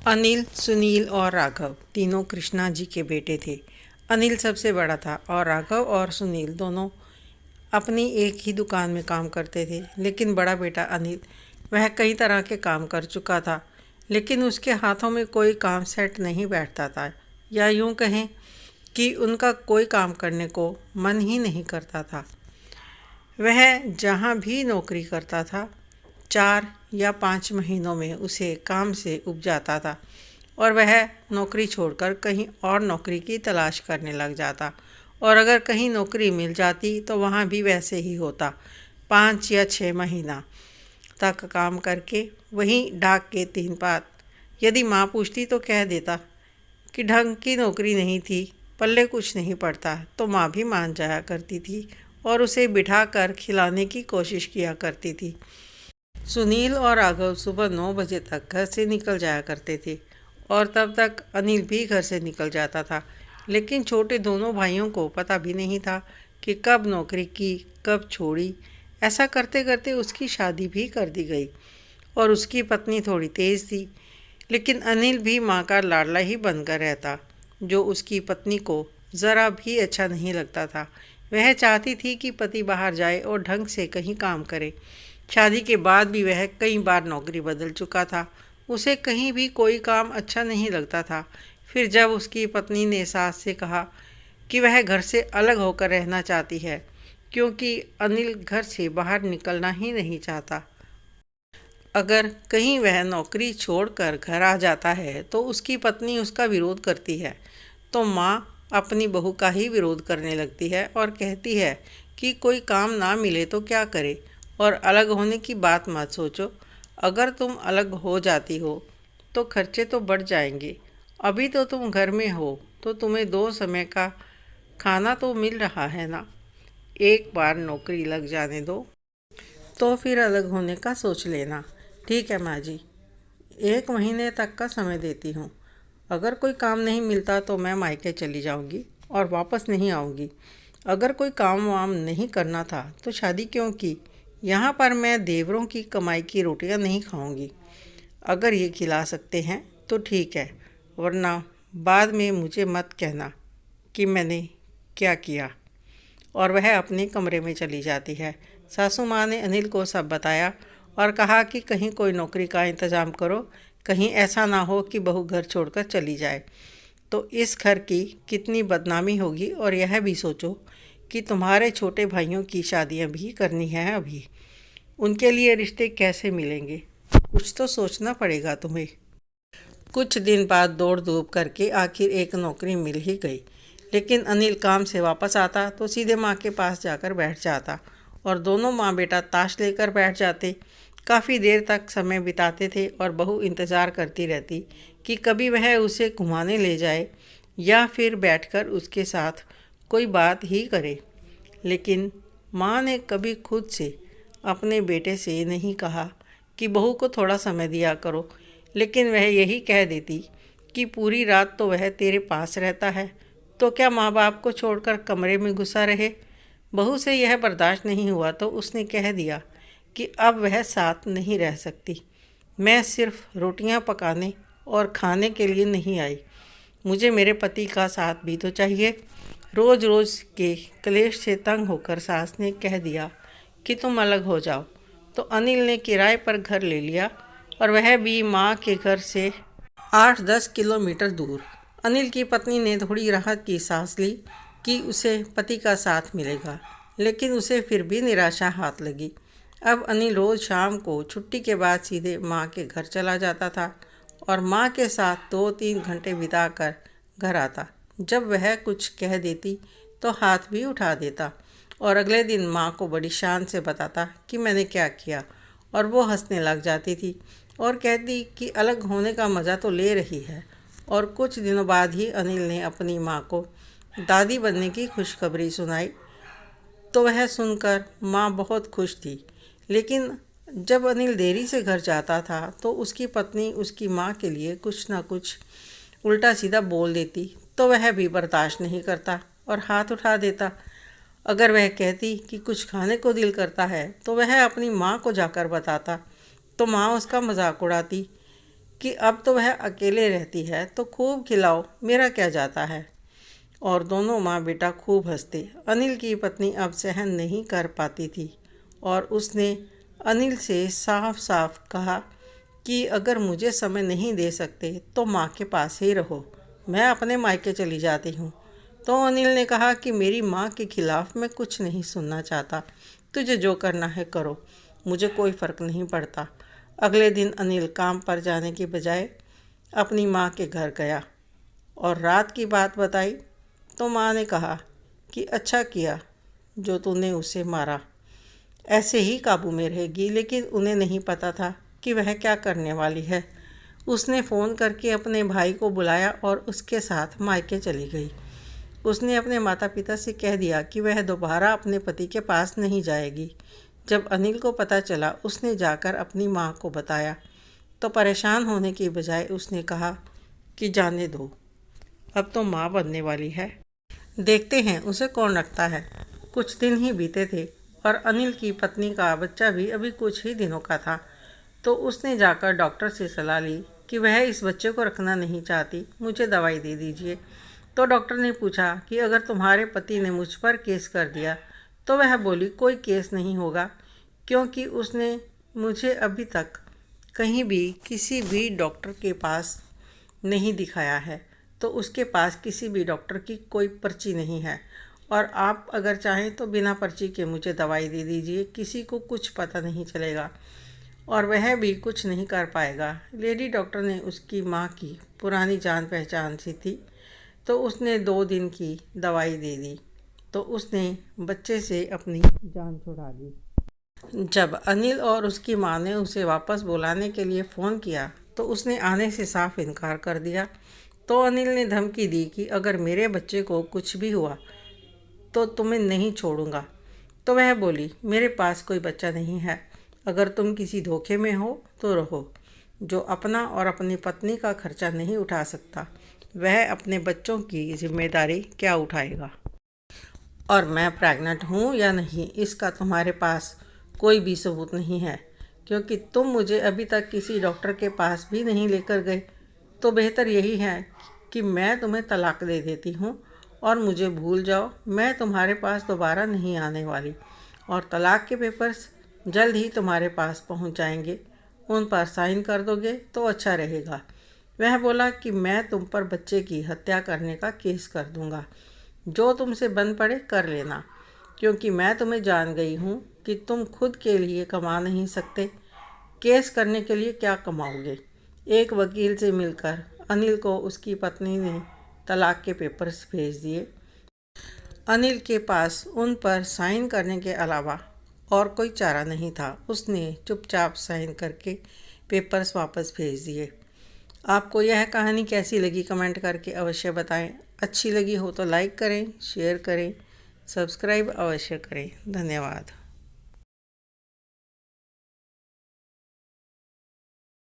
अनिल, सुनील और राघव तीनों कृष्णा जी के बेटे थे। अनिल सबसे बड़ा था और राघव और सुनील दोनों अपनी एक ही दुकान में काम करते थे। लेकिन बड़ा बेटा अनिल, वह कई तरह के काम कर चुका था, लेकिन उसके हाथों में कोई काम सेट नहीं बैठता था, या यूं कहें कि उनका कोई काम करने को मन ही नहीं करता था। वह जहाँ भी नौकरी करता था 4 या 5 महीनों में उसे काम से उब जाता था और वह नौकरी छोड़कर कहीं और नौकरी की तलाश करने लग जाता। और अगर कहीं नौकरी मिल जाती तो वहाँ भी वैसे ही होता। 5 या 6 महीना तक काम करके वहीं डाक के 3 पात। यदि माँ पूछती तो कह देता कि ढंग की नौकरी नहीं थी, पल्ले कुछ नहीं पड़ता, तो माँ भी मान जाया करती थी और उसे बिठाकर खिलाने की कोशिश किया करती थी। सुनील और राघव सुबह 9 बजे तक घर से निकल जाया करते थे और तब तक अनिल भी घर से निकल जाता था। लेकिन छोटे दोनों भाइयों को पता भी नहीं था कि कब नौकरी की, कब छोड़ी। ऐसा करते करते उसकी शादी भी कर दी गई और उसकी पत्नी थोड़ी तेज़ थी। लेकिन अनिल भी माँ का लाडला ही बनकर रहता, जो उसकी पत्नी को ज़रा भी अच्छा नहीं लगता था। वह चाहती थी कि पति बाहर जाए और ढंग से कहीं काम करे। शादी के बाद भी वह कई बार नौकरी बदल चुका था। उसे कहीं भी कोई काम अच्छा नहीं लगता था। फिर जब उसकी पत्नी ने सास से कहा कि वह घर से अलग होकर रहना चाहती है, क्योंकि अनिल घर से बाहर निकलना ही नहीं चाहता। अगर कहीं वह नौकरी छोड़कर घर आ जाता है तो उसकी पत्नी उसका विरोध करती है, तो माँ अपनी बहू का ही विरोध करने लगती है और कहती है कि कोई काम ना मिले तो क्या करे, और अलग होने की बात मत सोचो। अगर तुम अलग हो जाती हो तो खर्चे तो बढ़ जाएंगे। अभी तो तुम घर में हो तो तुम्हें 2 समय का खाना तो मिल रहा है ना। एक बार नौकरी लग जाने दो, तो फिर अलग होने का सोच लेना। ठीक है माँ जी, 1 महीने तक का समय देती हूँ। अगर कोई काम नहीं मिलता तो मैं मायके चली जाऊँगी और वापस नहीं आऊँगी। अगर कोई काम वाम नहीं करना था तो शादी क्यों की। यहाँ पर मैं देवरों की कमाई की रोटियाँ नहीं खाऊँगी। अगर ये खिला सकते हैं तो ठीक है, वरना बाद में मुझे मत कहना कि मैंने क्या किया। और वह अपने कमरे में चली जाती है। सासू माँ ने अनिल को सब बताया और कहा कि कहीं कोई नौकरी का इंतज़ाम करो, कहीं ऐसा ना हो कि बहू घर छोड़कर चली जाए, तो इस घर की कितनी बदनामी होगी। और यह भी सोचो कि तुम्हारे छोटे भाइयों की शादियां भी करनी है अभी, उनके लिए रिश्ते कैसे मिलेंगे, कुछ तो सोचना पड़ेगा तुम्हें। कुछ दिन बाद दौड़ धूप करके आखिर एक नौकरी मिल ही गई। लेकिन अनिल काम से वापस आता तो सीधे माँ के पास जाकर बैठ जाता और दोनों माँ बेटा ताश लेकर बैठ जाते। काफ़ी देर तक समय बिताते थे और बहू इंतज़ार करती रहती कि कभी वह उसे घुमाने ले जाए या फिर बैठकर उसके साथ कोई बात ही करे। लेकिन माँ ने कभी खुद से अपने बेटे से नहीं कहा कि बहू को थोड़ा समय दिया करो, लेकिन वह यही कह देती कि पूरी रात तो वह तेरे पास रहता है, तो क्या माँ बाप को छोड़कर कमरे में घुसा रहे। बहू से यह बर्दाश्त नहीं हुआ तो उसने कह दिया कि अब वह साथ नहीं रह सकती। मैं सिर्फ रोटियां पकाने और खाने के लिए नहीं आई, मुझे मेरे पति का साथ भी तो चाहिए। रोज़ रोज़ के क्लेश से तंग होकर सास ने कह दिया कि तुम अलग हो जाओ, तो अनिल ने किराए पर घर ले लिया और वह भी माँ के घर से 8-10 किलोमीटर दूर। अनिल की पत्नी ने थोड़ी राहत की सांस ली कि उसे पति का साथ मिलेगा, लेकिन उसे फिर भी निराशा हाथ लगी। अब अनिल रोज़ शाम को छुट्टी के बाद सीधे माँ के घर चला जाता था और माँ के साथ 2-3 घंटे बिताकर घर आता। जब वह कुछ कह देती तो हाथ भी उठा देता और अगले दिन माँ को बड़ी शान से बताता कि मैंने क्या किया, और वो हंसने लग जाती थी और कहती कि अलग होने का मज़ा तो ले रही है। और कुछ दिनों बाद ही अनिल ने अपनी माँ को दादी बनने की खुशखबरी सुनाई, तो वह सुनकर माँ बहुत खुश थी। लेकिन जब अनिल देरी से घर जाता था तो उसकी पत्नी उसकी माँ के लिए कुछ ना कुछ उल्टा सीधा बोल देती, तो वह भी बर्दाश्त नहीं करता और हाथ उठा देता। अगर वह कहती कि कुछ खाने को दिल करता है तो वह अपनी माँ को जाकर बताता, तो माँ उसका मजाक उड़ाती कि अब तो वह अकेले रहती है तो खूब खिलाओ, मेरा क्या जाता है। और दोनों माँ बेटा खूब हंसते। अनिल की पत्नी अब सहन नहीं कर पाती थी और उसने अनिल से साफ साफ कहा कि अगर मुझे समय नहीं दे सकते तो माँ के पास ही रहो, मैं अपने मायके चली जाती हूँ। तो अनिल ने कहा कि मेरी माँ के खिलाफ मैं कुछ नहीं सुनना चाहता, तुझे जो करना है करो, मुझे कोई फ़र्क नहीं पड़ता। अगले दिन अनिल काम पर जाने के बजाय अपनी माँ के घर गया और रात की बात बताई तो माँ ने कहा कि अच्छा किया जो तूने उसे मारा, ऐसे ही काबू में रहेगी। लेकिन उन्हें नहीं पता था कि वह क्या करने वाली है। उसने फ़ोन करके अपने भाई को बुलाया और उसके साथ मायके चली गई। उसने अपने माता पिता से कह दिया कि वह दोबारा अपने पति के पास नहीं जाएगी। जब अनिल को पता चला उसने जाकर अपनी माँ को बताया तो परेशान होने की बजाय उसने कहा कि जाने दो, अब तो माँ बनने वाली है, देखते हैं उसे कौन रखता है। कुछ दिन ही बीते थे और अनिल की पत्नी का बच्चा भी अभी कुछ ही दिनों का था। तो उसने जाकर डॉक्टर से सलाह ली कि वह इस बच्चे को रखना नहीं चाहती, मुझे दवाई दे दीजिए। तो डॉक्टर ने पूछा कि अगर तुम्हारे पति ने मुझ पर केस कर दिया? तो वह बोली कोई केस नहीं होगा, क्योंकि उसने मुझे अभी तक कहीं भी किसी भी डॉक्टर के पास नहीं दिखाया है, तो उसके पास किसी भी डॉक्टर की कोई पर्ची नहीं है। और आप अगर चाहें तो बिना पर्ची के मुझे दवाई दे दीजिए, किसी को कुछ पता नहीं चलेगा और वह भी कुछ नहीं कर पाएगा। लेडी डॉक्टर ने उसकी माँ की पुरानी जान पहचान सी थी, तो उसने 2 दिन की दवाई दे दी तो उसने बच्चे से अपनी जान छुड़ा ली। जब अनिल और उसकी माँ ने उसे वापस बुलाने के लिए फ़ोन किया तो उसने आने से साफ इनकार कर दिया। तो अनिल ने धमकी दी कि अगर मेरे बच्चे को कुछ भी हुआ तो तुम्हें नहीं छोड़ूंगा। तो वह बोली मेरे पास कोई बच्चा नहीं है, अगर तुम किसी धोखे में हो तो रहो। जो अपना और अपनी पत्नी का खर्चा नहीं उठा सकता वह अपने बच्चों की जिम्मेदारी क्या उठाएगा। और मैं प्रेग्नेंट हूँ या नहीं इसका तुम्हारे पास कोई भी सबूत नहीं है, क्योंकि तुम मुझे अभी तक किसी डॉक्टर के पास भी नहीं लेकर गए। तो बेहतर यही है कि मैं तुम्हें तलाक दे देती हूँ और मुझे भूल जाओ, मैं तुम्हारे पास दोबारा नहीं आने वाली और तलाक के पेपर्स जल्द ही तुम्हारे पास पहुँच जाएंगे, उन पर साइन कर दोगे तो अच्छा रहेगा। वह बोला कि मैं तुम पर बच्चे की हत्या करने का केस कर दूंगा, जो तुमसे बन पड़े कर लेना, क्योंकि मैं तुम्हें जान गई हूँ कि तुम खुद के लिए कमा नहीं सकते, केस करने के लिए क्या कमाओगे। एक वकील से मिलकर अनिल को उसकी पत्नी ने तलाक के पेपर्स भेज दिए। अनिल के पास उन पर साइन करने के अलावा और कोई चारा नहीं था। उसने चुपचाप साइन करके पेपर्स वापस भेज दिए। आपको यह कहानी कैसी लगी कमेंट करके अवश्य बताएं। अच्छी लगी हो तो लाइक करें, शेयर करें, सब्सक्राइब अवश्य करें। धन्यवाद।